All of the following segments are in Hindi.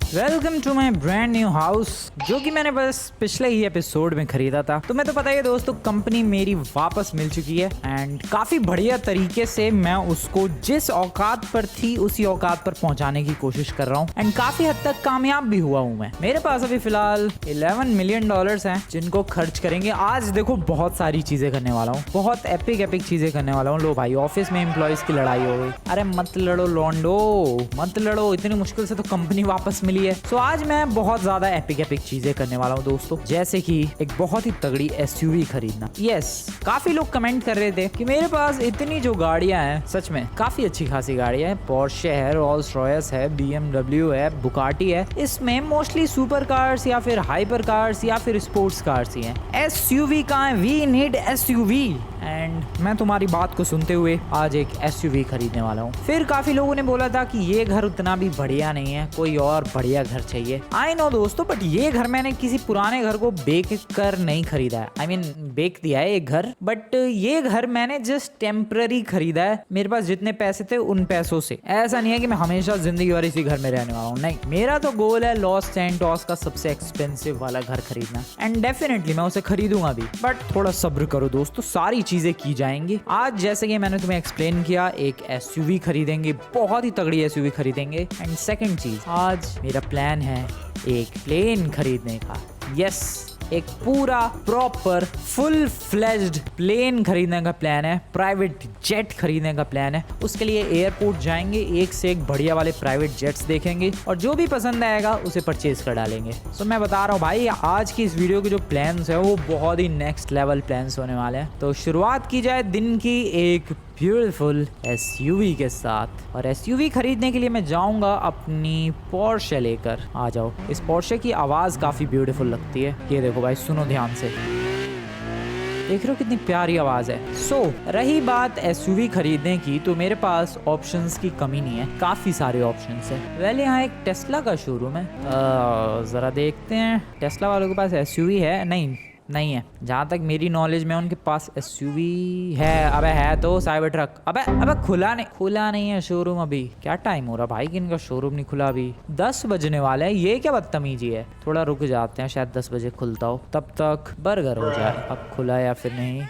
Welcome to my brand new house, जो कि मैंने बस पिछले ही एपिसोड में खरीदा था। तुम्हें तो पता ही है दोस्तों, कंपनी मेरी वापस मिल चुकी है एंड काफी बढ़िया तरीके से मैं उसको जिस औकात पर थी उसी औकात पर पहुंचाने की कोशिश कर रहा हूँ एंड काफी हद तक कामयाब भी हुआ हूँ मैं। मेरे पास अभी फिलहाल $11 मिलियन हैं जिनको खर्च करेंगे। आज देखो बहुत सारी चीजें करने वाला हूँ, बहुत एपिक चीजें करने वाला हूँ। लो भाई, ऑफिस में एम्प्लॉयज की लड़ाई हो गई। अरे मत लड़ो लॉन्डो, मत लड़ो, इतनी मुश्किल से तो कंपनी वापस मिली है। सो आज मैं बहुत ज्यादा एपिक चीजें करने वाला हूँ दोस्तों, जैसे कि एक बहुत ही तगड़ी एसयूवी खरीदना। यस, काफी लोग कमेंट कर रहे थे कि मेरे पास इतनी जो गाड़ियां हैं, सच में काफी अच्छी खासी गाड़ियां हैं। पोर्शे है, रोल्स रॉयस है, BMW है, बुगाटी है। इसमें मोस्टली सुपर कार्स या फिर हाइपर कार्स या फिर स्पोर्ट्स कार्स ही हैं। एसयूवी कहाँ है? We need SUV. एंड मैं तुम्हारी बात को सुनते हुए आज एक एसयूवी खरीदने वाला हूँ। फिर काफी लोगों ने बोला था कि ये घर उतना भी बढ़िया नहीं है, कोई और बढ़िया घर चाहिए। आई नो दोस्तों, बट ये घर मैंने किसी पुराने घर को बेच कर नहीं खरीदा है। आई मीन बेच दिया है एक घर, बट ये घर मैंने जस्ट टेम्पररी खरीदा है। मेरे पास जितने पैसे थे उन पैसों से। ऐसा नहीं है कि मैं हमेशा जिंदगी भर इसी घर में रहने वाला हूँ, नहीं। मेरा तो गोल है लॉस सैंटोस का सबसे एक्सपेंसिव वाला घर खरीदना एंड डेफिनेटली मैं उसे खरीदूंगा भी। बट थोड़ा सब्र करो दोस्तों, सारी चीजें की जाएंगी। आज जैसे कि मैंने तुम्हें एक्सप्लेन किया, एक एसयूवी खरीदेंगे, बहुत ही तगड़ी एसयूवी खरीदेंगे। एंड सेकंड चीज, आज मेरा प्लान है एक प्लेन खरीदने का। यस, एक पूरा प्रॉपर फुल फ्लेज्ड प्लेन खरीदने का प्लान है, प्राइवेट जेट खरीदने का प्लान है। उसके लिए एयरपोर्ट जाएंगे, एक से एक बढ़िया वाले प्राइवेट जेट्स देखेंगे और जो भी पसंद आएगा उसे परचेज कर डालेंगे। सो मैं बता रहा हूँ भाई, आज की इस वीडियो के जो प्लान्स है वो बहुत ही नेक्स्ट लेवल प्लान्स होने वाले हैं। तो शुरुआत की जाए दिन की एक ब्यूटीफुल एसयूवी के साथ। और एसयूवी खरीदने के लिए मैं जाऊंगा अपनी पोर्शे लेकर। आ जाओ। इस पोर्शे की आवाज काफी ब्यूटीफुल लगती है। ये देखो भाई, सुनो ध्यान से, देख रहे हो कितनी प्यारी आवाज है। सो रही बात एसयूवी खरीदने की, तो मेरे पास ऑप्शंस की कमी नहीं है, काफी सारे ऑप्शंस है। वेल, यहाँ एक टेस्ला का शोरूम है, जरा देखते हैं टेस्ला वालों के पास एसयूवी है। नहीं है, जहाँ तक मेरी नॉलेज में उनके पास एसयूवी है। अबे है तो साइबर ट्रक। अबे खुला नहीं है शोरूम अभी। क्या टाइम हो रहा भाई कि इनका शोरूम नहीं खुला अभी? 10 बजने वाले हैं। ये क्या बदतमीजी है? थोड़ा रुक जाते हैं, शायद 10 बजे खुलता हो, तब तक बर्गर हो जाए। अब खुला या फिर नहीं,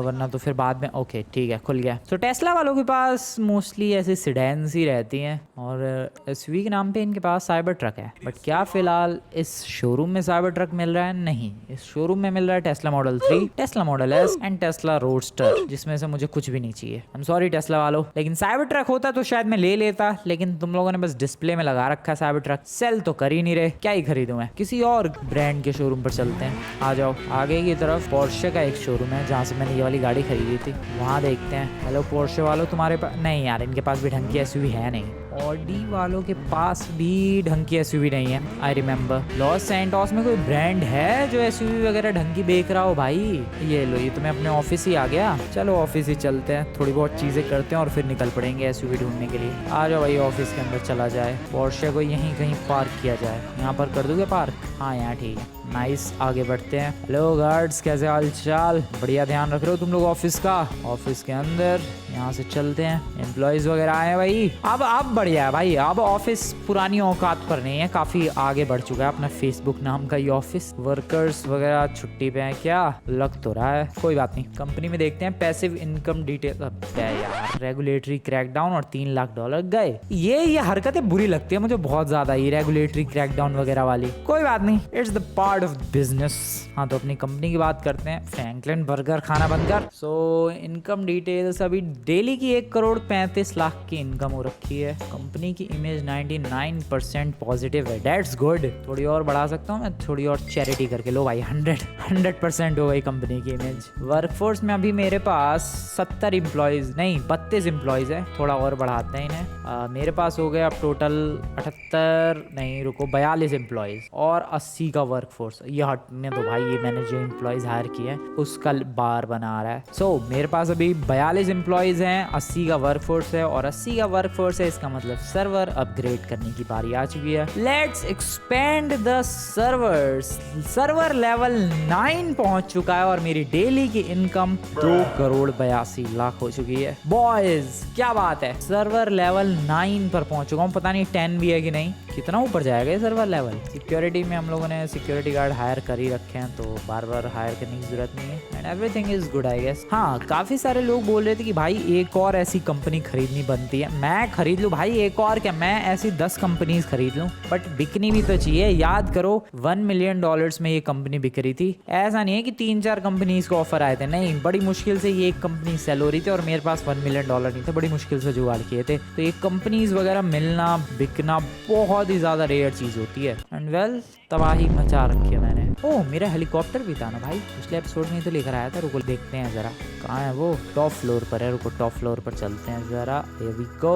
वरना तो फिर बाद में। ओके ठीक है, खुल गया। तो टेस्ला वालों के पास मोस्टली ऐसे सिडेन्स ही रहती हैं और एसयूवी के नाम पे इनके पास साइबर ट्रक है। बट क्या फिलहाल इस शोरूम में साइबर ट्रक मिल रहा है? नहीं, इस शोरूम में मिल रहा है Tesla model 3, Tesla model S and Tesla roadster, जिसमें से मुझे कुछ भी नहीं चाहिए। आई एम सॉरी टेस्ला वालों, लेकिन साइबर ट्रक होता तो शायद मैं ले लेता, लेकिन तुम लोगों ने बस डिस्प्ले में लगा रखा है साइबर ट्रक, सेल तो कर ही नहीं रहे। क्या ही खरीदूं मैं? किसी और ब्रांड के शोरूम पर चलते हैं। आ जाओ आगे की तरफ। पोर्शे का एक शोरूम है जहाँ से मैंने ये वाली गाड़ी खरीदी थी, वहाँ देखते हैं। हेलो पोर्शे वालों, तुम्हारे पास? नहीं यार, इनके पास भी ढंग की एसयूवी है नहीं। ऑडी वालों के पास भी ढंग की एसयूवी नहीं है। आई रिमेम्बर, लॉस सैंटोस में कोई ब्रांड है जो एसयूवी वगैरह ढंग की बेच रहा हो भाई? ये लो, ये तुम्हें अपने ऑफिस ही आ गया। चलो ऑफिस ही चलते हैं, थोड़ी बहुत चीजें करते हैं और फिर निकल पड़ेंगे एसयूवी ढूंढने के लिए। आ जाओ भाई, ऑफिस के अंदर चला जाए। पोर्शे को यहीं कहीं पार्क किया जाए। यहाँ पर कर दोगे पार्क? हाँ यहाँ ठीक है, नाइस। आगे बढ़ते हैं। हेलो गार्ड्स, कैसे हाल चाल? बढ़िया, ध्यान रख रहे हो तुम लोग ऑफिस का? ऑफिस के अंदर यहाँ से चलते हैं। एम्प्लॉयज वगैरह आए भाई। अब बढ़िया है भाई, अब ऑफिस पुरानी औकात पर नहीं है, काफी आगे बढ़ चुका है अपना फेसबुक नाम का ये ऑफिस। वर्कर्स वगैरह छुट्टी पे हैं क्या? लग तो रहा है, कोई बात नहीं। कंपनी में देखते हैं पैसिव इनकम डिटेल। यार, रेगुलेटरी क्रैकडाउन और $3 लाख गए। ये हरकतें बुरी लगती है मुझे बहुत ज्यादा, ये रेगुलेटरी क्रैकडाउन वगैरह वाली। कोई बात नहीं, it's the part of business. हाँ, तो अपनी कंपनी की बात करते हैं। फ्रैंकलिन बर्गर खाना बंद कर। सो इनकम डिटेल्स, अभी डेली की 1,35,00,000 की इनकम हो रखी है। कंपनी की इमेज 99% पॉजिटिव है। That's good. थोड़ी और बढ़ा सकता हूँ मैं, थोड़ी और चैरिटी करके। लो भाई, 100% हो गई कंपनी की इमेज। वर्कफोर्स में अभी मेरे पास 70 एम्प्लॉयज नहीं 32 एम्प्लॉयज है। थोड़ा और बढ़ाते हैं इन्हें। मेरे पास हो गए अब टोटल 42 एम्प्लॉयज और 80 का वर्कफोर्स। ये हटने दो भाई, ये मैंने जो एम्प्लॉयज हायर किए हैं उसका बार बना रहा है। सो मेरे पास अभी 42 एम्प्लॉयज हैं, 80 का वर्कफोर्स है और 80 का वर्कफोर्स है, इसका मतलब सर्वर अपग्रेड करने की बारी आ चुकी है। Let's expand the servers. Server level 9 पहुंच चुका है और मेरी डेली की इनकम 2,82,00,000 हो चुकी है। बॉयज क्या बात है, सर्वर लेवल 9 पर पहुंच चुका हूँ। पता नहीं 10 भी है कि नहीं, कितना ऊपर जाएगा ये सर्वर लेवल। सिक्योरिटी में हम लोगों ने सिक्योरिटी गार्ड हायर कर ही रखे हैं, तो बार बार हायर करने की जरूरत नहीं है and everything is good I guess. हाँ, काफ़ी सारे लोग बोल रहे थे कि भाई एक और ऐसी कंपनी खरीदनी बनती है। मैं खरीद लूँ भाई, एक और क्या, मैं ऐसी 10 कंपनीज खरीद लूँ, बट बिकनी भी तो चाहिए। याद करो $1 मिलियन में ये कंपनी बिक रही थी। ऐसा नहीं है कि 3-4 कंपनीज को ऑफर आए थे, नहीं, बड़ी मुश्किल से ये एक कंपनी सेल हो रही थी और मेरे पास $1 मिलियन नहीं थे, बड़ी मुश्किल से जुगाड़ किए थे। तो ये कंपनीज वगैरह मिलना बिकना बहुत ही ज्यादा रेयर चीज होती है एंड वेल तबाही मचा रखी है मैंने। ओह, मेरा हेलीकॉप्टर भी था ना भाई, पिछले एपिसोड में तो लेकर आया था। रुको देखते हैं जरा, कहाँ है वो? टॉप फ्लोर पर है, रुको टॉप फ्लोर पर चलते हैं जरा। Here we go,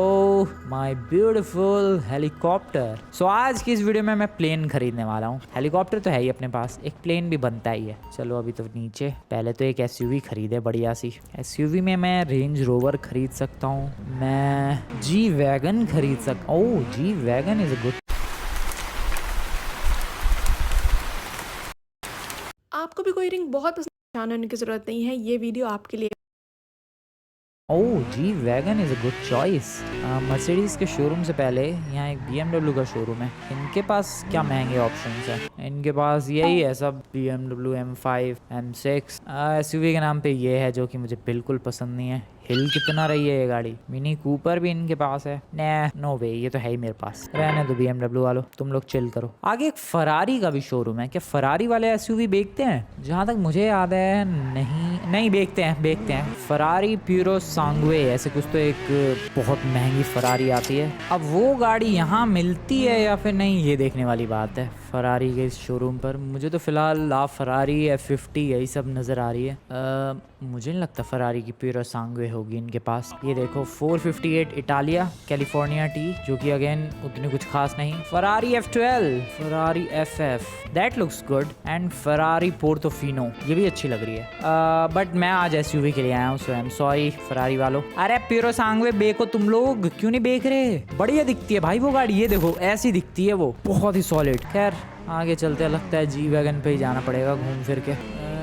my beautiful helicopter. So आज की इस वीडियो में मैं प्लेन खरीदने वाला हूँ। हेलीकॉप्टर तो है ही अपने पास, एक प्लेन भी बनता ही है। चलो अभी तो नीचे, पहले तो एक एसयूवी खरीदे बढ़िया सी। एसयूवी में मैं रेंज रोवर खरीद सकता हूँ, मैं जी वैगन खरीद सकता हूँ। Oh, G wagon is a good. आपको भी कोई रिंग बहुत परेशान होने की ज़रूरत नहीं है, ये वीडियो आपके लिए। Oh, G wagon is a good choice. Mercedes के शोरूम से पहले यहाँ एक BMW का शोरूम है। इनके पास क्या महंगे ऑप्शंस हैं? इनके पास यही है सब, BMW M5 M6। SUV के नाम पे ये है जो कि मुझे बिल्कुल पसंद नहीं है। हिल कितना रही है ये गाड़ी। मिनी कूपर भी इनके पास है। नो वे, ये तो है ही मेरे पास। रहने दो BMW वालों, तुम लोग चिल करो। आगे एक फरारी का भी शोरूम है। क्या फरारी वाले SUV बेचते हैं? जहाँ तक मुझे याद है नहीं बेचते हैं। फरारी प्यूरो सांगवे ऐसे कुछ तो एक बहुत महंगी फरारी आती है। अब वो गाड़ी यहाँ मिलती है या फिर नहीं, ये देखने वाली बात है। फरारी के इस शोरूम पर मुझे तो फिलहाल ला फरारी F50 यही सब नज़र आ रही है। मुझे नहीं लगता फरारी की प्यूरो सांगवे होगी इनके पास। ये देखो 458 इटालिया कैलिफोर्निया टी, जो कि अगेन उतनी कुछ खास नहीं। Ferrari F12, Ferrari FF, that looks good and Ferrari Portofino, ये भी अच्छी लग रही है। बट मैं आज SUV के लिए आया हूँ, सो आई एम सॉरी फरारी वालों। अरे प्यूरो सांगवे बेको तुम लोग, क्यों नहीं बेच रहे? बढ़िया दिखती है भाई वो गाड़ी, ये देखो ऐसी दिखती है वो, बहुत ही सॉलिड। खैर आगे चलते हैं, लगता है जी वैगन पे ही जाना पड़ेगा घूम फिर के।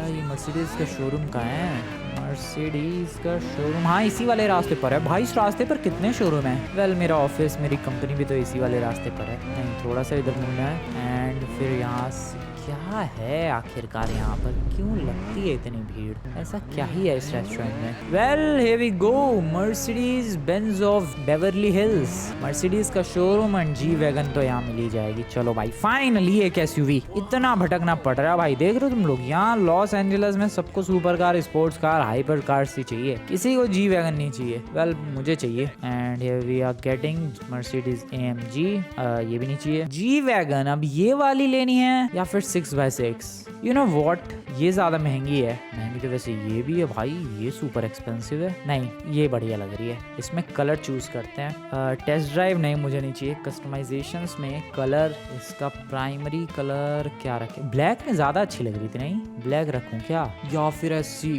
ये मर्सिडीज का शोरूम कहाँ है? मर्सिडीज का शोरूम, हाँ इसी वाले रास्ते पर है भाई। इस रास्ते पर कितने शोरूम है? वेल मेरा ऑफिस, मेरी कंपनी भी तो इसी वाले रास्ते पर है। नहीं, थोड़ा सा इधर मुड़ना है एंड फिर यहाँ से क्या है आखिरकार यहाँ पर, क्यों लगती है इतनी भीड़? ऐसा क्या ही है इस रेस्टोरेंट में? Well here we go, Mercedes Benz of Beverly Hills. Mercedes का शोरूम एंड जी वैगन तो यहाँ मिल ही जाएगी। चलो भाई फाइनली एक SUV। इतना भटकना पड़ रहा है भाई, देख रहे हो तुम लोग, यहाँ लॉस एंजलिस में सबको super car, sports car, hyper car ही चाहिए, किसी को जी वैगन नहीं चाहिए। वेल मुझे चाहिए and here we are getting Mercedes AMG। ये भी नहीं चाहिए जी वैगन। अब ये वाली लेनी है या फिर 6x6। यू नो वॉट, ये ज्यादा महंगी है। महंगी तो वैसे ये भी है भाई, ये सुपर एक्सपेंसिव है। नहीं, ये बढ़िया लग रही है। इसमें कलर चूज करते हैं। टेस्ट ड्राइव नहीं, मुझे नहीं चाहिए। कस्टमाइजेशंस में कलर, इसका प्राइमरी कलर क्या रखे? ब्लैक में ज्यादा अच्छी लग रही थी, नहीं ब्लैक रखूं क्या, या फिर ऐसी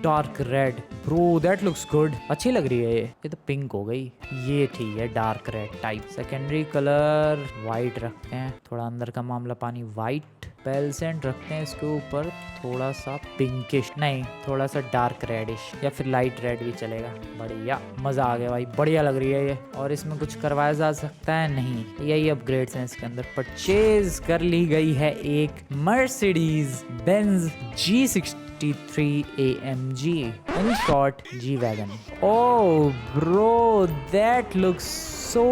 dark red? Bro that looks good, अच्छी लग रही है ये तो पिंक हो गई। ये ठीक है, dark red type. Secondary colour white रखते हैं, थोड़ा अंदर का मामला पानी वाइट। पेल्सेंट रखते हैं इसके ऊपर, थोड़ा सा पिंकिश नहीं, थोड़ा सा डार्क रेडिश या फिर लाइट रेड भी चलेगा। बढ़िया, मजा आ गया भाई, बढ़िया लग रही है ये। और इसमें कुछ करवाया जा सकता है? नहीं, यही अपग्रेड्स हैं इसके अंदर। परचेज कर ली गई है एक Mercedes Benz G63 AMG, in short G wagon. Oh bro that looks so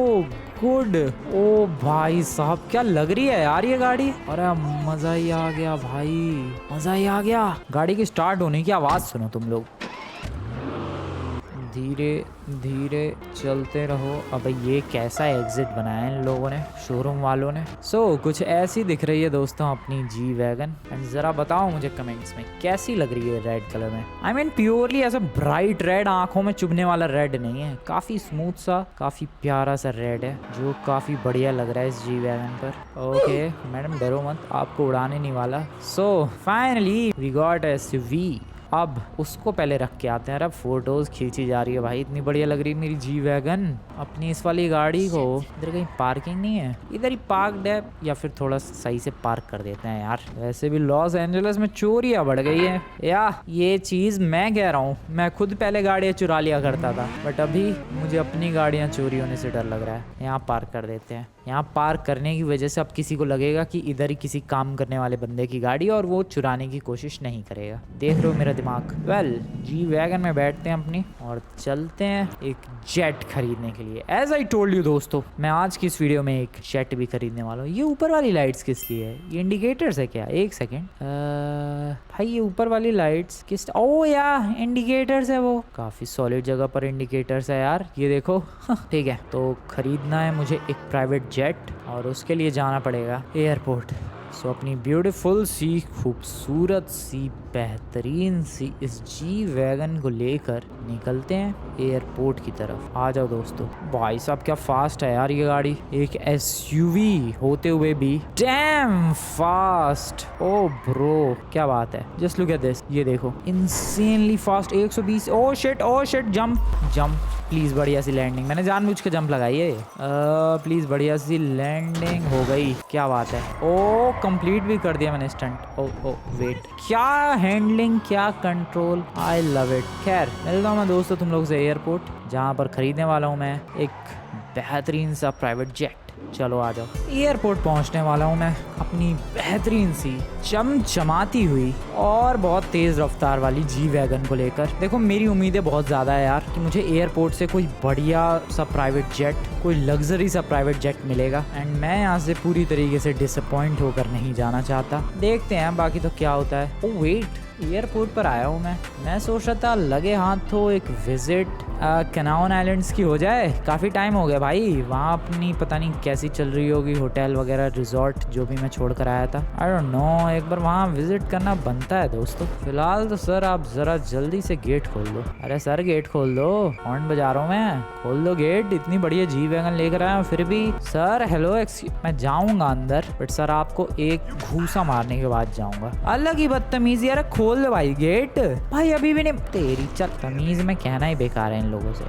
good. ओ भाई साहब क्या लग रही है यार ये गाड़ी। अरे मजा ही आ गया भाई, मजा ही आ गया। गाड़ी की स्टार्ट होने की आवाज सुनो तुम लोग। धीरे धीरे चलते रहो। अब ये कैसा एग्जिट बनाया है इन लोगों ने, शोरूम वालों ने। कुछ ऐसी दिख रही है दोस्तों अपनी जी वैगन। एंड जरा बताओ मुझे कमेंट्स में कैसी लग रही है रेड कलर में। आई मीन प्योरली ऐसा ब्राइट रेड, आंखों में चुभने वाला रेड नहीं है, काफी स्मूथ सा, काफी प्यारा सा रेड है जो काफी बढ़िया लग रहा है इस जी वैगन पर। ओके मैडम डरो मत, आपको उड़ाने नहीं वाला। Finally we got SUV। अब उसको पहले रख के आते हैं। अब फोटोज खींची जा रही है भाई, इतनी बढ़िया लग रही है मेरी जी वैगन। अपनी इस वाली गाड़ी को, इधर कहीं पार्किंग नहीं है, इधर ही पार्कड है, या फिर थोड़ा सही से पार्क कर देते हैं यार। वैसे भी लॉस एंजलिस में चोरियां बढ़ गई है या ये चीज मैं कह रहा हूँ। मैं खुद पहले गाड़ियाँ चुरा लिया करता था, बट अभी मुझे अपनी गाड़ियाँ चोरी होने से डर लग रहा है। यहाँ पार्क कर देते हैं, यहाँ पार्क करने की वजह से अब किसी को लगेगा कि इधर ही किसी काम करने वाले बंदे की गाड़ी, और वो चुराने की कोशिश नहीं करेगा। देख रहे हो मेरा दिमाग। वेल जी वैगन में बैठते हैं अपनी और चलते हैं एक जेट खरीदने के लिए। एज आई टोल्ड यू दोस्तों, मैं आज की इस वीडियो में एक जेट भी खरीदने वाला हूँ। ये ऊपर वाली लाइट्स किस लिए है? ये इंडिकेटर्स है क्या? एक सेकेंड भाई, ये ऊपर वाली लाइट्स किस? ओ या इंडिकेटर्स है, वो काफी सॉलिड जगह पर इंडिकेटर्स है यार, ये देखो। ठीक है, तो खरीदना है मुझे एक प्राइवेट जेट और उसके लिए जाना पड़ेगा एयरपोर्ट। सो अपनी ब्यूटीफुल सी, खूबसूरत सी, बेहतरीन सी इस जी वैगन को लेकर निकलते हैं एयरपोर्ट की तरफ। आ जाओ दोस्तों। भाई साहब क्या फास्ट है यार ये गाड़ी, एक एसयूवी होते हुए भी डैम फास्ट। ओ ब्रो क्या बात है, जस्ट लुक एट दिस, ये देखो insanely fast 120। Oh shit jump jump please, बढ़िया सी लैंडिंग। मैंने जानबूझ के जंप लगाई है। प्लीज बढ़िया सी लैंडिंग हो गई, क्या बात है। ओ कंप्लीट भी कर दिया मैंने स्टंट। ओ वेट, क्या हैंडलिंग, क्या कंट्रोल, आई लव इट। खैर मिलता हूँ मैं दोस्तों तुम लोग से एयरपोर्ट, जहाँ पर खरीदने वाला हूँ मैं एक बेहतरीन सा प्राइवेट जेट। चलो आ जाओ। एयरपोर्ट पहुंचने वाला हूँ मैं अपनी बेहतरीन सी, चमचमाती हुई और बहुत तेज रफ्तार वाली जी वैगन को लेकर। देखो मेरी उम्मीदें बहुत ज़्यादा है यार कि मुझे एयरपोर्ट से कोई बढ़िया सा प्राइवेट जेट, कोई लग्जरी सा प्राइवेट जेट मिलेगा, एंड मैं यहाँ से पूरी तरीके से डिसअपॉइंट होकर नहीं जाना चाहता। देखते हैं बाकी तो क्या होता है। ओ वेट, एयरपोर्ट पर आया हूँ मैं सोच रहा था लगे हाथों एक विजिट कैनान आइलैंड्स की हो जाए। काफ़ी टाइम हो गया भाई, वहाँ अपनी पता नहीं कैसी चल रही होगी होटल वगैरह, रिजॉर्ट जो भी मैं छोड़ कर आया था। आई डोंट नो, एक बार वहाँ विजिट करना बनता है दोस्तों। फिलहाल तो सर आप ज़रा जल्दी से गेट खोल दो। अरे सर गेट खोल दो, हॉर्न बजा रहा हूँ मैं, खोल दो गेट। इतनी बढ़िया जी वैगन लेकर आया हूँ फिर भी। सर हेलो, मैं जाऊँगा अंदर, बट सर आपको एक घूसा मारने के बाद जाऊँगा। अलग ही बदतमीजी। अरे खोल दो भाई गेट। भाई अभी भी नहीं, तेरी चल तमीज में कहना ही बेकार है इन लोगों से।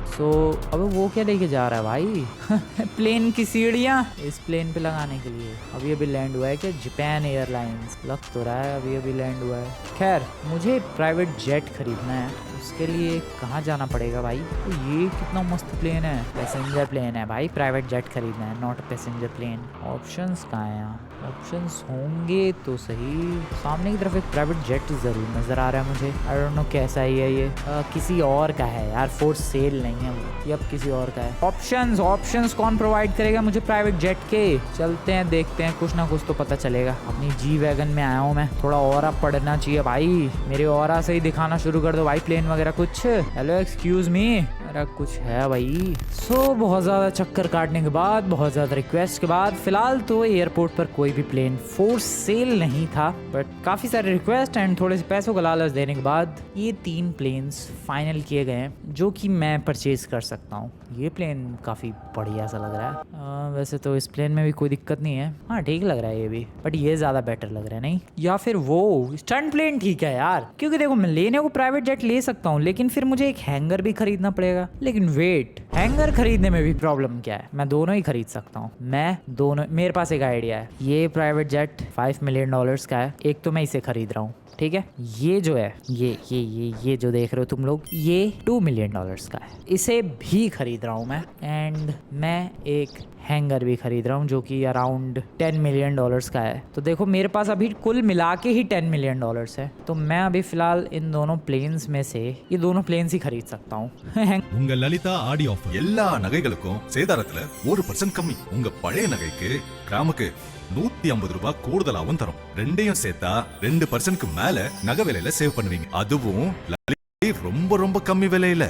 अब वो क्या लेके जा रहा है भाई? प्लेन की सीढ़ियाँ इस प्लेन पे लगाने के लिए। अभी लैंड हुआ है क्या? जापान एयरलाइंस लग तो रहा है, अभी लैंड हुआ है। खैर मुझे प्राइवेट जेट खरीदना है, उसके लिए कहाँ जाना पड़ेगा भाई? तो ये कितना मस्त प्लेन है, पैसेंजर प्लेन है भाई। प्राइवेट जेट खरीदना है, नॉट पैसेंजर प्लेन। ऑप्शंस कहाँ हैं यहाँ? ऑप्शंस होंगे तो सही। सामने की तरफ एक प्राइवेट जेट जरूर नजर आ रहा है मुझे। आई डोंट नो कैसा ही है ये। किसी और का है यार, फोर सेल नहीं है वो, ये अब किसी और का है। ऑप्शंस कौन प्रोवाइड करेगा मुझे प्राइवेट जेट के? चलते हैं देखते हैं, कुछ ना कुछ तो पता चलेगा। अपनी जी वैगन में आया हूँ मैं, थोड़ा ऑरा पढ़ना चाहिए भाई। मेरे ऑरा से ही दिखाना शुरू कर दो भाई प्लेन वगैरह कुछ। हेलो एक्सक्यूज मी, मेरा कुछ है भाई। बहुत ज़्यादा चक्कर काटने के बाद, बहुत ज़्यादा रिक्वेस्ट के बाद, फिलहाल तो एयरपोर्ट पर कोई भी प्लेन फोर सेल नहीं था, बट काफ़ी सारे रिक्वेस्ट एंड थोड़े से पैसों का लालच देने के बाद ये 3 प्लेन्स फाइनल किए गए हैं जो कि मैं परचेज कर सकता हूँ। ये प्लेन काफ़ी बढ़िया सा लग रहा है। वैसे तो इस प्लेन में भी कोई दिक्कत नहीं है, हाँ ठीक लग रहा है ये भी, बट ये ज़्यादा बेटर लग रहा है नहीं? या फिर वो स्टंट प्लेन ठीक है यार, क्योंकि देखो मैं लेने को प्राइवेट जेट ले सकता हूँ, लेकिन फिर मुझे एक हैंगर भी खरीदना पड़ेगा। लेकिन वेट, हैंगर खरीदने में भी प्रॉब्लम क्या है? मैं दोनों ही खरीद सकता हूँ। मैं दोनों, मेरे पास एक आइडिया है। ये प्राइवेट जेट $5 मिलियन का है, एक तो मैं इसे खरीद रहा हूँ, ठीक है। ये जो है ये जो देख रहे हो तुम लोग, ये $2 मिलियन का है, इसे भी खरीद रहा हूँ मैं। एंड मैं एक हैंगर भी खरीद रहा हूँ जो कि अराउंड $10 मिलियन का है। तो देखो मेरे पास अभी कुल मिला के ही $10 मिलियन है। तो मैं अभी फिलहाल इन दोनों प्लेन्स में से ये दोनों प्लेन्स ही खरीद सकता हूँ। உங்க லலிதா ஆடி ஆஃபர் எல்லா நகைகளுக்கும் சேதாரத்துல 1% கம்மி. உங்க பழைய நகைக்கு கிராமுக்கு $150 கூடுதலாவும் தரும். ரெண்டையும் சேர்த்தா 2%க்கு மேல நகை விலையில சேவ் பண்ணுவீங்க. அதுவும் ரொம்ப ரொம்ப கம்மி விலையில.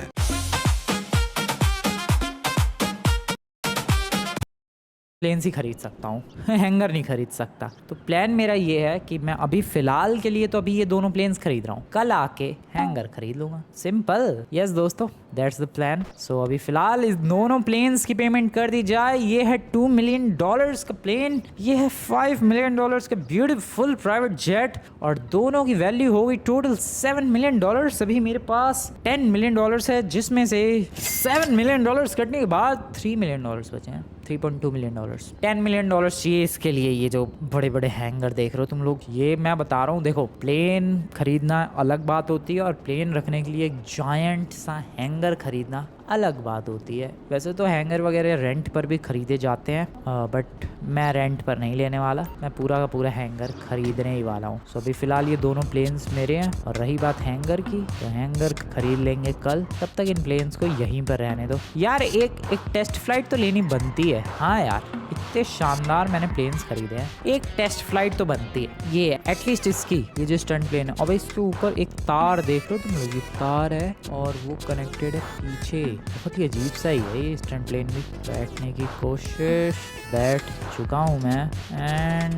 प्लेन्स ही खरीद सकता हूँ, हैंगर नहीं खरीद सकता। तो प्लान मेरा ये है कि मैं अभी फिलहाल के लिए तो अभी ये दोनों प्लेन्स खरीद रहा हूँ, कल आके हैंगर खरीद लूंगा। सिंपल। यस दोस्तों, दैट्स द प्लान। सो अभी फिलहाल इस दोनों प्लेन्स की पेमेंट कर दी जाए। ये है $2 मिलियन का प्लेन, ये है $5 मिलियन का ब्यूटीफुल प्राइवेट जेट, और दोनों की वैल्यू हो गई टोटल $7 मिलियन। अभी मेरे पास $10 मिलियन है, जिसमें से $7 मिलियन कटने के बाद $3 मिलियन बचे हैं। $3.2 मिलियन। $10 मिलियन चाहिए इसके लिए। ये जो बड़े बड़े हैंगर देख रहे हो तुम लोग, ये मैं बता रहा हूँ, देखो प्लेन खरीदना अलग बात होती है और प्लेन रखने के लिए एक जायंट सा हैंगर खरीदना अलग बात होती है। वैसे तो हैंगर वगैरह रेंट पर भी खरीदे जाते हैं, बट मैं रेंट पर नहीं लेने वाला, मैं पूरा का पूरा हैंगर खरीदने ही वाला हूँ। सो अभी फ़िलहाल ये दोनों प्लेन्स मेरे हैं, और रही बात हैंगर की, तो हैंगर खरीद लेंगे कल। तब तक इन प्लेन्स को यहीं पर रहने दो यार। एक टेस्ट फ्लाइट तो लेनी बनती है। हाँ यार, इतने शानदार मैंने प्लेन्स खरीदे हैं, एक टेस्ट फ्लाइट तो बनती है। ये एटलीस्ट इसकी, ये जो स्टंट प्लेन है, और इसके ऊपर एक तार देख लो तुम लोग, ये तार है और वो कनेक्टेड है पीछे। बहुत ही अजीब सा ही है ये स्टंट प्लेन भी। बैठने की कोशिश, बैठ चुका हूँ मैं, एंड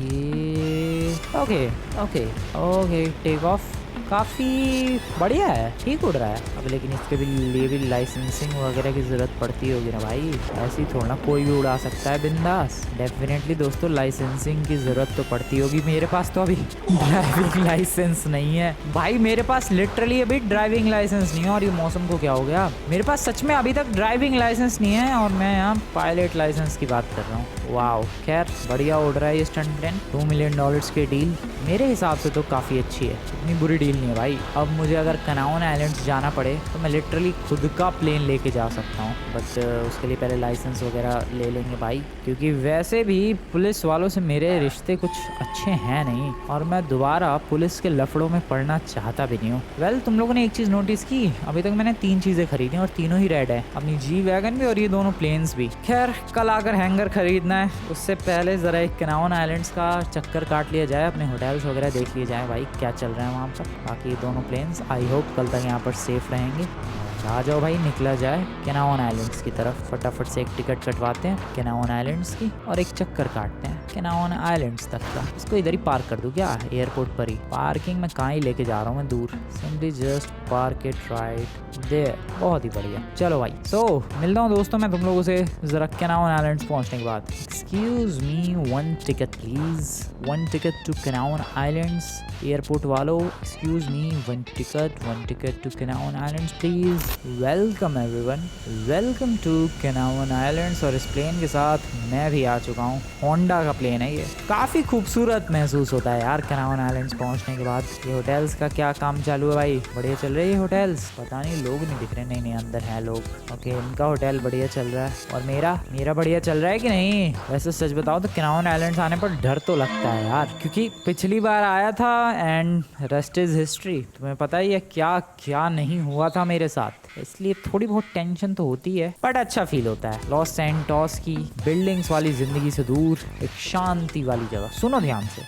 ये okay okay okay take off. काफ़ी बढ़िया है, ठीक उड़ रहा है। अब लेकिन इसके लिए भी लाइसेंसिंग वगैरह की ज़रूरत पड़ती होगी ना भाई, ऐसी थोड़ा ना कोई भी उड़ा सकता है बिंदास। डेफिनेटली दोस्तों लाइसेंसिंग की ज़रूरत तो पड़ती होगी। मेरे पास तो अभी ड्राइविंग लाइसेंस नहीं है भाई, मेरे पास लिटरली अभी ड्राइविंग लाइसेंस नहीं है। और ये मौसम को क्या हो गया, मेरे पास सच में अभी तक ड्राइविंग लाइसेंस नहीं है, और मैं यहाँ पायलट लाइसेंस की बात कर रहा हूँ। वाओ, खैर बढ़िया उड़ रहा है ये स्टंट प्लेन। $2 मिलियन की डील मेरे हिसाब से तो काफ़ी अच्छी है, इतनी बुरी डील नहीं है भाई। अब मुझे अगर कनाउन आइलैंड्स जाना पड़े तो मैं लिटरली खुद का प्लेन लेके जा सकता हूँ, बट उसके लिए पहले लाइसेंस वगैरह ले लेंगे भाई, क्योंकि वैसे भी पुलिस वालों से मेरे रिश्ते कुछ अच्छे हैं नहीं, और मैं दोबारा पुलिस के लफड़ों में पड़ना चाहता भी नहीं हूँ। वेल, तुम लोगों ने एक चीज़ नोटिस की, अभी तक मैंने 3 चीज़ें खरीदी और तीनों ही रेड है, अपनी जी वैगन भी और ये दोनों प्लेन्स भी। खैर कल आकर हैंगर खरीदना है, उससे पहले ज़रा एक कनाउन आइलैंड्स का चक्कर काट लिया जाए, अपने होटल्स वगैरह देख लिए जाए भाई, क्या चल रहा है वहाँ पर। बाकी दोनों प्लेन्स आई होप कल तक यहाँ पर सेफ रहेंगे। आ जाओ भाई, निकला जाए कनाउन आइलैंड्स की तरफ। फटाफट से एक टिकट कटवाते हैं कनाउन आइलैंड्स की, और एक चक्कर काटते हैं कनाउन आइलैंड्स तक का। इसको इधर ही पार्क कर दूँ क्या, एयरपोर्ट पर ही? पार्किंग में कहाँ ही लेके जा रहा हूँ मैं दूर, simply just park it right there. बहुत ही बढ़िया। चलो भाई, सो मिलता हूँ दोस्तों मैं तुम लोगों से ज़रा कनाउन आइलैंड्स पहुँचने के बाद। Excuse me, 1 ticket please, 1 ticket to Kanaun islands. Airport वालों, excuse me, 1 ticket to Kanaun islands please. Welcome everyone, welcome to Kanaun islands. और इस प्लेन के साथ मैं भी आ चुका हूँ, होंडा का प्लेन है ये। काफ़ी खूबसूरत महसूस होता है यार कनाउन आइलैंड्स पहुँचने के बाद। ये होटल्स का क्या काम चालू है भाई, बढ़िया चल रही है होटल्स? पता नहीं, लोग नहीं दिख रहे। नहीं अंदर हैं लोग। ओके, इनका होटल बढ़िया चल रहा है, और मेरा बढ़िया चल रहा है कि नहीं? वैसे सच बताओ तो कनाउन आइलैंड्स आने पर डर तो लगता है यार, क्योंकि पिछली बार आया था एंड रेस्ट इज हिस्ट्री। तुम्हें पता ही है क्या क्या नहीं हुआ था मेरे साथ, इसलिए थोड़ी बहुत टेंशन तो होती है, बट अच्छा फील होता है। लॉस सैंटोस की बिल्डिंग्स वाली जिंदगी से दूर एक शांति वाली जगह। सुनो ध्यान से,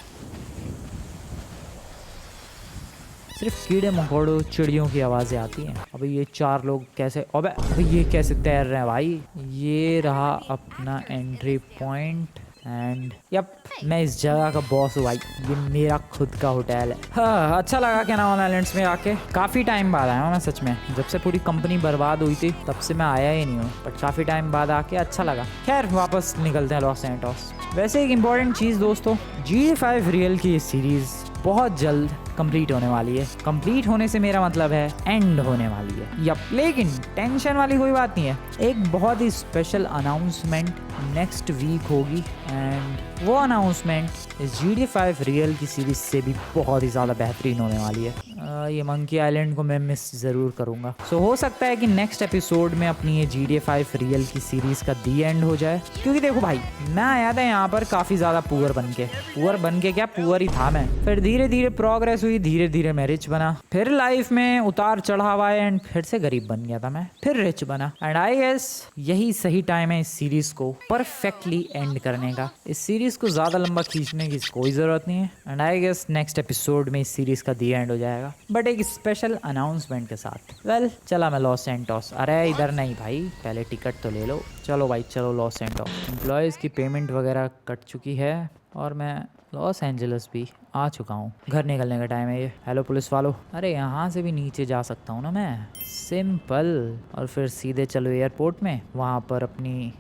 सिर्फ कीड़े मकोड़ों चिड़ियों की आवाज़ें आती हैं। अभी ये 4 लोग कैसे, अबे ये कैसे तैर रहे हैं भाई? ये रहा अपना एंट्री पॉइंट, एंड यप, मैं इस जगह का बॉस हूँ भाई, ये मेरा खुद का होटल है। हाँ, अच्छा लगा कनाउन आइलैंड्स में आके। काफ़ी टाइम बाद आया हूँ मैं सच में, जब से पूरी कंपनी बर्बाद हुई थी तब से मैं आया ही नहीं हूँ, बट काफ़ी टाइम बाद आके अच्छा लगा। खैर वापस निकलते हैं लॉस सैंटोस। वैसे एक इम्पॉर्टेंट चीज़ दोस्तों, GTA 5 रियल की सीरीज़ बहुत जल्द कंप्लीट होने वाली है। कंप्लीट होने से मेरा मतलब है एंड होने वाली है। यप, लेकिन टेंशन वाली कोई बात नहीं है, एक बहुत ही स्पेशल अनाउंसमेंट नेक्स्ट वीक होगी, एंड वो अनाउंसमेंट इस GTA 5 रियल की सीरीज से भी बहुत ही ज़्यादा बेहतरीन होने वाली है। ये मंकी आइलैंड को मैं मिस ज़रूर करूँगा। सो हो सकता है कि नेक्स्ट एपिसोड में अपनी ये GTA 5 रियल की सीरीज़ का दी एंड हो जाए, क्योंकि देखो भाई, मैं आया था यहाँ पर काफ़ी ज़्यादा पुअर बन के क्या पुअर ही था मैं। फिर धीरे धीरे प्रोग्रेस हुई, धीरे धीरे मैं रिच बना, फिर लाइफ में उतार चढ़ाव आए, एंड फिर से गरीब बन गया था मैं, फिर रिच बना। एंड आई गेस यही सही टाइम है इस सीरीज को परफेक्टली एंड करने का। इस सीरीज को ज़्यादा लंबा खींचने की कोई ज़रूरत नहीं है, and I guess next episode में इस सीरीज का दी एंड हो जाएगा, बट एक स्पेशल अनाउंसमेंट के साथ। वेल, चला मैं लॉस सैंटोस। अरे इधर नहीं भाई, पहले टिकट तो ले लो। चलो भाई, चलो लॉस सैंटोस। एम्प्लॉयज़ की पेमेंट वगैरह कट चुकी है, और मैं लॉस एंजल्स भी आ चुका हूँ। घर निकलने का टाइम है ये। हेलो पुलिस वालों, अरे यहाँ से भी नीचे जा सकता हूँ ना मैं, सिंपल। और फिर सीधे चलो एयरपोर्ट में, वहाँ पर अपनी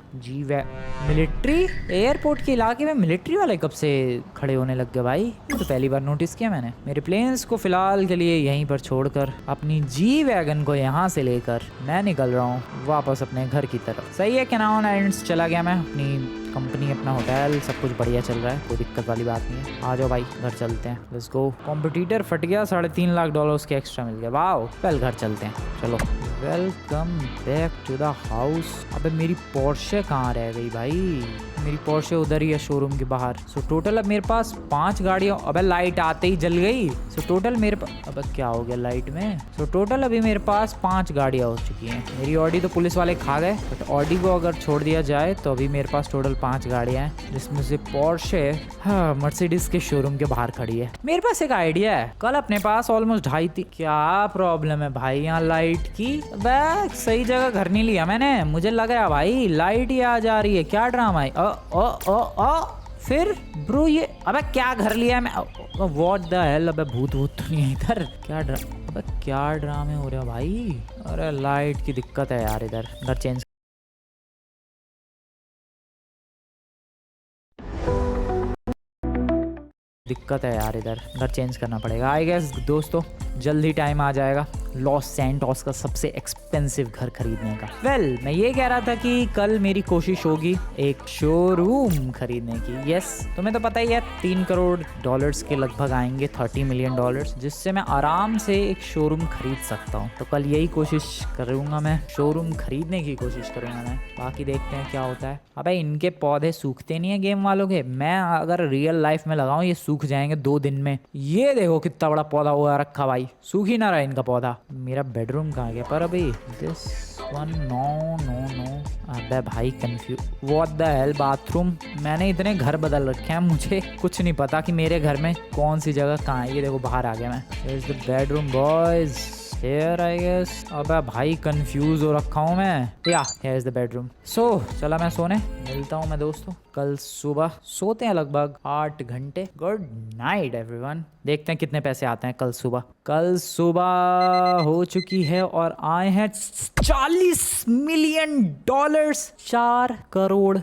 मिलिट्री। एयरपोर्ट के इलाके में मिलिट्री वाले कब से खड़े होने लग गए भाई? ये तो पहली बार नोटिस किया मैंने। मेरे प्लेन्स को फिलहाल के लिए यहीं पर छोड़कर अपनी G-वैगन को यहाँ से लेकर मैं निकल रहा हूँ वापस अपने घर की तरफ। सही है, कनाउन आइलैंड्स चला गया मैं, अपनी कंपनी, अपना होटल, सब कुछ बढ़िया चल रहा है, कोई दिक्कत वाली बात नहीं है। आ जाओ भाई, घर चलते हैं, लेट्स गो। कॉम्पिटिटर फट गया, $3.5 लाख के एक्स्ट्रा मिल गया, वाओ। पहले घर चलते हैं, चलो। Welcome back to the house. अबे मेरी पोर्शे कहाँ रह गई भाई? मेरी पोर्शे उधर ही है शोरूम के बाहर। सो टोटल अब मेरे पास 5 गाड़ियाँ। अबे लाइट आते ही जल गई। सो टोटल मेरे पास, अबे क्या हो गया लाइट में? सो टोटल अभी मेरे पास 5 गाड़ियाँ हो चुकी हैं। मेरी ऑडी तो पुलिस वाले खा गए, बट ऑडी को अगर छोड़ दिया जाए तो अभी मेरे पास टोटल 5 गाड़ियाँ हैं, जिसमें से पोर्शे मर्सिडीज के शोरूम के बाहर खड़ी है। मेरे पास एक आइडिया है, कल अपने पास ऑलमोस्ट 2.5 थी। क्या प्रॉब्लम है भाई यहाँ लाइट की? अबे सही जगह घर नहीं लिया मैंने, मुझे लग रहा भाई लाइट ही आ जा रही है। क्या ड्रामा है? फिर ब्रो ये, अबे क्या घर लिया है मैं? What the hello? अबे भूत तो नहीं है इधर? अबे क्या ड्रामे हो रहे हैं भाई? अरे लाइट की दिक्कत है यार इधर। घर चेंज घर चेंज करना पड़ेगा आई गेस। दोस्तों जल्द ही टाइम आ जाएगा लॉस सैंटोस का सबसे एक्सपेंसिव घर खरीदने का। मैं ये कह रहा था कि कल मेरी कोशिश होगी एक शोरूम खरीदने की। यस, तुम्हें तो पता ही है 3 करोड़ डॉलर्स के लगभग आएंगे, $30 मिलियन, जिससे मैं आराम से एक शोरूम खरीद सकता हूँ। तो कल यही कोशिश करूँगा, मैं शोरूम खरीदने की कोशिश करूँगा मैं। बाकी देखते हैं क्या होता है। अबे इनके पौधे सूखते नहीं है गेम वालों के। मैं अगर रियल लाइफ में लगाऊं ये सूख जाएंगे 2 दिन में। ये देखो कितना बड़ा पौधा हुआ रखा भाई, सूख ही ना रहा इनका पौधा। मेरा बेडरूम कहाँ गया? पर अभी दिस वन, नो। अबे भाई confuse, what the hell? Bathroom, मैंने इतने घर बदल रखे हैं, मुझे कुछ नहीं पता कि मेरे घर में कौन सी जगह कहाँ है। ये देखो बाहर आ गया मैं। Here is the bedroom boys, here I guess। अबे भाई कंफ्यूज हो रखा हूँ मैं। या here is the bedroom। सो चला मैं सोने, मिलता हूँ मैं दोस्तों कल सुबह। सोते हैं लगभग 8 घंटे। Good night everyone. देखते हैं कितने पैसे आते हैं कल सुबह। कल सुबह हो चुकी है और आए हैं $40 मिलियन, $4 करोड़।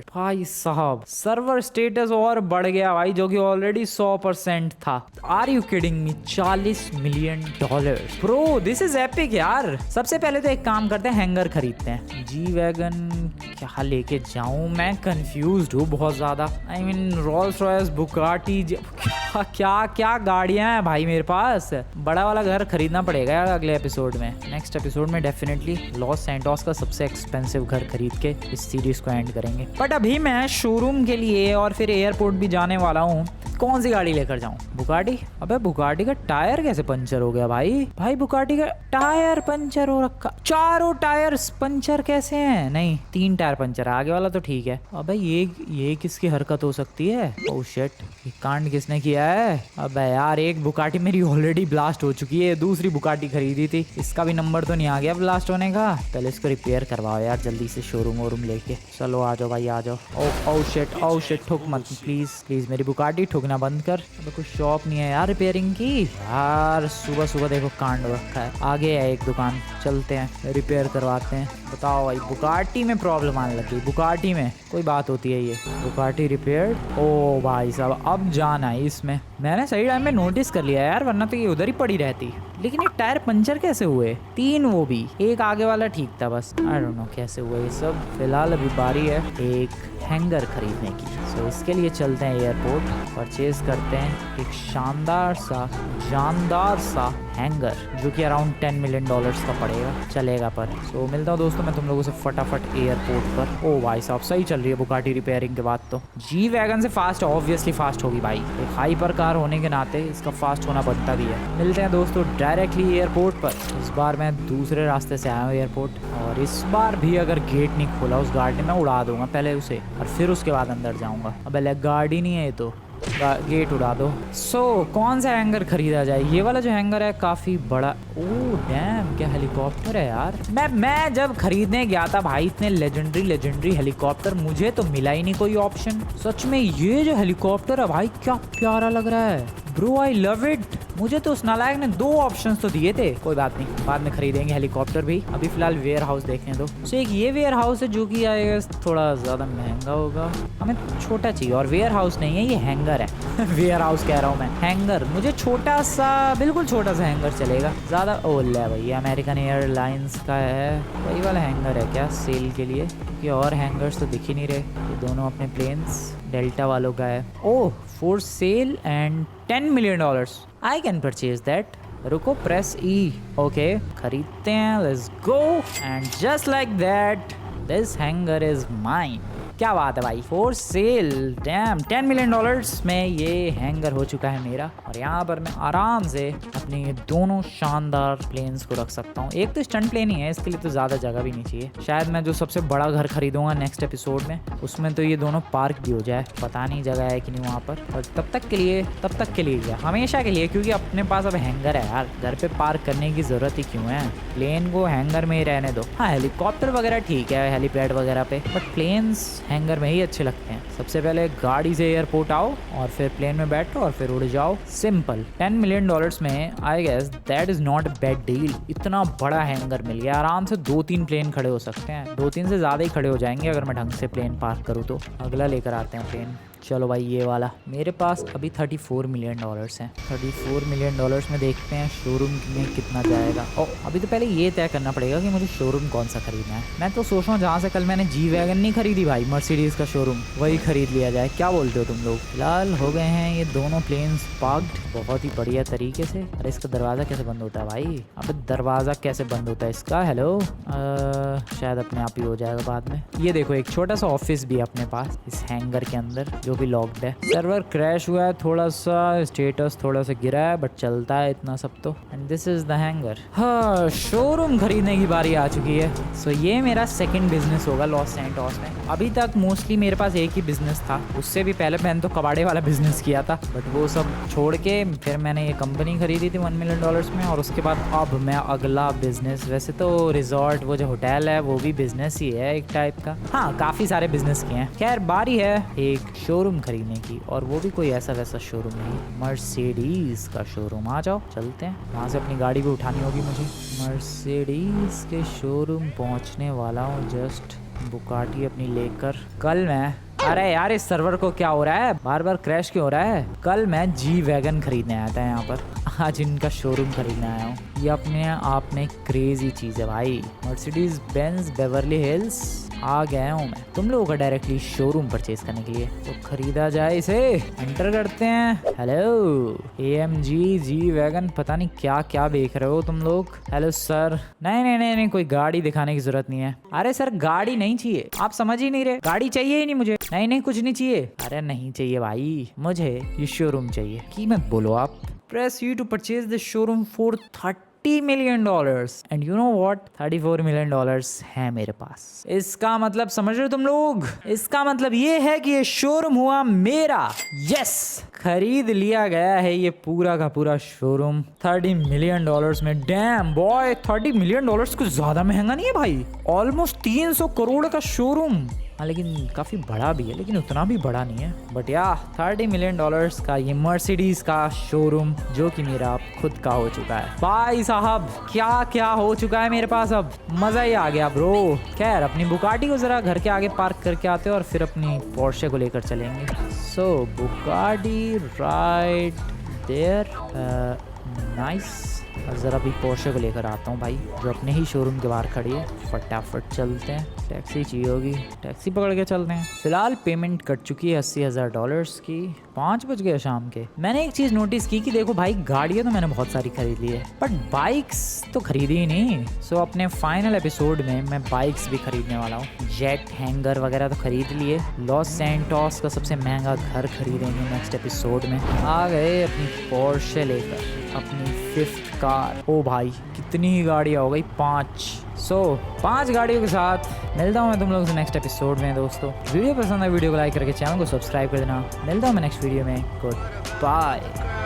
भाई साहब सर्वर स्टेटस और बढ़ गया भाई, जो कि ऑलरेडी 100% था। Are you kidding me? $40 million bro, this is epic यार। सबसे पहले तो एक काम करते हैं, हैंगर खरीदते हैं। जी वैगन क्या लेके जाऊं? मैं कंफ्यूज्ड हूँ बहुत ज्यादा। I mean Rolls Royce, Bugatti, क्या गाड़ियां हैं भाई मेरे पास। बड़ा वाला घर खरीदना पड़ेगा यार अगले एपिसोड में। नेक्स्ट एपिसोड में डेफिनेटली लॉस सैंटोस का सबसे एक्सपेंसिव घर खरीद के इस सीरीज को एंड करेंगे। बट अभी मैं शोरूम के लिए और फिर एयरपोर्ट भी जाने वाला हूँ। कौन सी गाड़ी लेकर जाऊं? बुगाटी? अबे बुगाटी का टायर कैसे पंचर हो गया भाई बुगाटी का टायर पंचर हो रखा। 4 टायर्स पंचर कैसे हैं? नहीं 3 टायर पंचर है, आगे वाला तो ठीक है। अबे ये किसकी हरकत हो सकती है? ओह शिट, ये कांड किसने किया है? अबे यार एक बुगाटी मेरी ऑलरेडी ब्लास्ट हो चुकी है, दूसरी बुगाटी खरीदी थी, इसका भी नंबर तो नहीं आ गया ब्लास्ट होने का। पहले इसको रिपेयर करवाओ यार जल्दी से शोरूम वोरूम लेके। चलो आ जाओ भाई आ जाओ। ओह शिट ठुक मत प्लीज मेरी बुगाटी ठुकना बंद कर। अबे कोई शॉप नहीं है यार रिपेयरिंग की यार। सुबह देखो कांड रखा है। आगे है एक दुकान, चलते हैं रिपेयर करवाते हैं। बताओ भाई बुगाटी में प्रॉब्लम आने लगी। बुगाटी में कोई बात होती है ये? Bugatti repair. ओ भाई साहब अब जाना है इसमें। मैंने सही टाइम में नोटिस कर लिया यार, वरना तो ये उधर ही पड़ी रहती। लेकिन ये टायर पंचर कैसे हुए? 3 वो भी, एक आगे वाला ठीक था बस। आई डोंट नो कैसे हुआ ये सब। फिलहाल अभी बारी है एक हैंगर खरीदने की। सो इसके लिए चलते हैं एयरपोर्ट, परचेज करते हैं एक शानदार सा हैंगर, जो कि अराउंड $10 मिलियन का पड़ेगा। चलेगा पर। सो मिलता हूँ दोस्तों मैं तुम लोगों से फटाफट एयरपोर्ट पर। ओ भाई साहब सही चल रही है बुगाटी रिपेयरिंग के बाद तो। जी वैगन से फास्ट ऑब्वियसली फास्ट होगी भाई, एक हाइपर कार होने के नाते इसका फास्ट होना बनता भी है। मिलते हैं दोस्तों डायरेक्टली एयरपोर्ट पर। इस बार मैं दूसरे रास्ते से आया हूँ एयरपोर्ट, और इस बार भी अगर गेट नहीं खोला उस गाड़ी में मैं उड़ा दूंगा पहले उसे, और फिर उसके बाद अंदर जाऊंगा। अब अलग गाड़ी नहीं है ये तो, गेट उड़ा दो। सो कौन सा हैंगर खरीदा जाए? ये वाला जो हैंगर है काफी बड़ा। ओह डैम, क्या हेलीकॉप्टर है यार। मैं जब खरीदने गया था भाई इतने लेजेंडरी हेलीकॉप्टर, मुझे तो मिला ही नहीं कोई ऑप्शन। सच में ये जो हेलीकॉप्टर है भाई क्या प्यारा लग रहा है ब्रो, आई लव इट। मुझे तो उस नालायक ने 2 ऑप्शंस तो दिए थे। कोई बात नहीं, बाद में खरीदेंगे हेलीकॉप्टर भी। अभी फिलहाल वेयर हाउस देखने दो। सो एक ये वेयर हाउस है जो कि आएगा थोड़ा ज्यादा महंगा होगा, हमें छोटा चाहिए। और वेयर हाउस नहीं है ये हैंगर है। वेयर हाउस कह रहा हूँ मैं, हैंगर। मुझे छोटा सा, बिल्कुल छोटा सा हैंगर चलेगा, ज्यादा। ओ ले भैया अमेरिकन एयरलाइंस का है, वही वाला हैंगर है क्या सेल के लिए? क्योंकि और हैंगर्स तो दिख ही नहीं रहे। ये दोनों अपने प्लेन्स डेल्टा वालों का है। Oh for sale and $10 million. I can purchase that. रुको, प्रेस ई। ओके, खरीदते हैं, let's go. And just like that this hanger is mine. क्या बात है भाई, फॉर सेल। डैम, $10 मिलियन में ये हैंगर हो चुका है मेरा। और यहाँ पर मैं आराम से अपने दोनों शानदार प्लेन्स को रख सकता हूँ। एक तो स्टंट प्लेन ही है, इसके लिए तो ज़्यादा जगह भी नहीं चाहिए। शायद मैं जो सबसे बड़ा घर खरीदूंगा नेक्स्ट एपिसोड में, उसमें तो ये दोनों पार्क भी हो जाए। पता नहीं जगह है कि नहीं वहाँ पर, और तब तक के लिए क्या, हमेशा के लिए, क्योंकि अपने पास अब हैंगर है यार, घर पे पार्क करने की ज़रूरत ही क्यों है। प्लेन को हैंगर में ही रहने दो। हाँ, हेलीकॉप्टर वगैरह ठीक है, हेलीपैड वगैरह पे, बट प्लेन्स हैंगर में ही अच्छे लगते हैं। सबसे पहले गाड़ी से एयरपोर्ट आओ और फिर प्लेन में बैठो और फिर उड़ जाओ, सिंपल। $10 मिलियन में I guess that is not a bad deal. इतना बड़ा हैंगर मिल गया, आराम से 2-3 प्लेन खड़े हो सकते हैं। 2-3 से ज़्यादा ही खड़े हो जाएंगे अगर मैं ढंग से प्लेन पार्क करूँ तो। अगला लेकर आते हैं प्लेन। चलो भाई, ये वाला। मेरे पास अभी $34 मिलियन हैं। $34 मिलियन में देखते हैं शोरूम में कितना जाएगा। और अभी तो पहले ये तय करना पड़ेगा कि मुझे शोरूम कौन सा खरीदना है। मैं तो सोच रहा हूँ जहाँ से कल मैंने जी वैगन नहीं खरीदी भाई, मर्सिडीज़ का शोरूम, वही खरीद लिया जाए। क्या बोलते हो तुम लोग? फिलहाल हो गए हैं ये दोनों प्लेन्स पार्क्ड बहुत ही बढ़िया तरीके से। अरे इसका दरवाज़ा कैसे बंद होता है भाई? अबे दरवाज़ा कैसे बंद होता है इसका? हेलो, शायद अपने आप ही हो जाएगा बाद में। ये देखो, एक छोटा सा ऑफिस भी है अपने पास इस हैंगर के अंदर, जो भी लॉक्ड है। सर्वर क्रैश हुआ है थोड़ा सा, स्टेटस थोड़ा सा गिरा है, बट चलता है इतना सब तो। And this is the hanger. हाँ, शोरूम खरीदने की बारी आ चुकी है। सो ये मेरा सेकंड बिजनेस होगा लॉस सैंटोस में। अभी तक मोस्टली मेरे पास एक ही बिजनेस था, उससे भी पहले मैंने तो कबाड़े वाला बिजनेस किया था, बट वो सब छोड़ के फिर मैंने ये कंपनी खरीदी थी $1 मिलियन में। और उसके बाद अब मैं अगला बिजनेस, वैसे तो रिजॉर्ट, वो जो होटल है वो भी बिजनेस ही है एक टाइप का। हाँ, काफी सारे बिजनेस किए हैं। खैर, बारी है एक शोरूम खरीदने की, और वो भी कोई ऐसा वैसा शोरूम नहीं, मर्सिडीज का शोरूम। आ जाओ, चलते हैं। वहाँ से अपनी गाड़ी भी उठानी होगी मुझे। मर्सिडीज के शोरूम पहुँचने वाला हूँ जस्ट। बुगाटी अपनी लेकर। कल मैं, अरे यार इस सर्वर को क्या हो रहा है, बार बार क्रैश क्यों हो रहा है? कल मैं जी वैगन खरीदने आया था यहाँ पर, आज इनका शोरूम खरीदने आया हूँ। ये अपने आप में क्रेजी चीज़ है भाई। मर्सिडीज बेंज बेवर्ली हिल्स आ गया हूँ मैं तुम लोगों का डायरेक्टली शोरूम परचेज करने के लिए। तो खरीदा जाए इसे, एंटर करते हैं। हेलो, AMG जी वैगन, पता नहीं क्या क्या देख रहे हो तुम लोग। Hello sir. नहीं, कोई गाड़ी दिखाने की जरूरत नहीं है। अरे सर, गाड़ी नहीं चाहिए, आप समझ ही नहीं रहे। गाड़ी चाहिए ही नहीं मुझे। नहीं, कुछ नहीं चाहिए। अरे नहीं चाहिए भाई, मुझे ये शोरूम चाहिए। कीमत बोलो आप। Press you to purchase the showroom for $30 million. And you know what? $34 million है मेरे पास। इसका मतलब समझ रहे हो तुम लोग? इसका मतलब ये है कि ये शोरूम हुआ मेरा। यस, खरीद लिया गया है ये पूरा का पूरा शोरूम $30 मिलियन में। डैम बॉय, $30 मिलियन कुछ ज्यादा महंगा नहीं है भाई। ऑलमोस्ट 300 करोड़ का शोरूम। हाँ, लेकिन काफ़ी बड़ा भी है, लेकिन उतना भी बड़ा नहीं है। बट या $30 मिलियन का ये मर्सिडीज का शोरूम, जो कि मेरा खुद का हो चुका है। भाई साहब, क्या क्या हो चुका है मेरे पास, अब मज़ा ही आ गया ब्रो। खैर, अपनी बुगाटी को ज़रा घर के आगे पार्क करके आते हैं और फिर अपनी पोर्शे को लेकर चलेंगे। सो बुगाटी राइट देयर, नाइस। और ज़रा भी पोर्शे को लेकर आता हूँ भाई, जो अपने ही शोरूम के बाहर खड़ी है। फटाफट चलते हैं, टैक्सी चाहिए होगी, टैक्सी पकड़ के चलते हैं। फिलहाल पेमेंट कट चुकी है $80,000 की। 5 बज गए शाम के। मैंने एक चीज़ नोटिस की कि देखो भाई, गाड़ियाँ तो मैंने बहुत सारी खरीद ली है, बट बाइक्स तो खरीदी ही नहीं। सो अपने फाइनल एपिसोड में मैं बाइक्स भी खरीदने वाला हूँ। जेट हैंगर वगैरह तो खरीद लिए। लॉस सैंटोस का सबसे महंगा घर खरीदेंगे नेक्स्ट एपिसोड में। आ गए अपनी पोर्शे लेकर, अपनी 5th कार। ओ भाई, कितनी ही गाड़ियाँ हो गई, 5। सो 5 गाड़ियों के साथ मिलता हूँ मैं तुम लोगों से नेक्स्ट एपिसोड में। दोस्तों, वीडियो पसंद है वीडियो को लाइक करके चैनल को सब्सक्राइब कर देना। मिलता हूँ मैं नेक्स्ट वीडियो में। Good bye.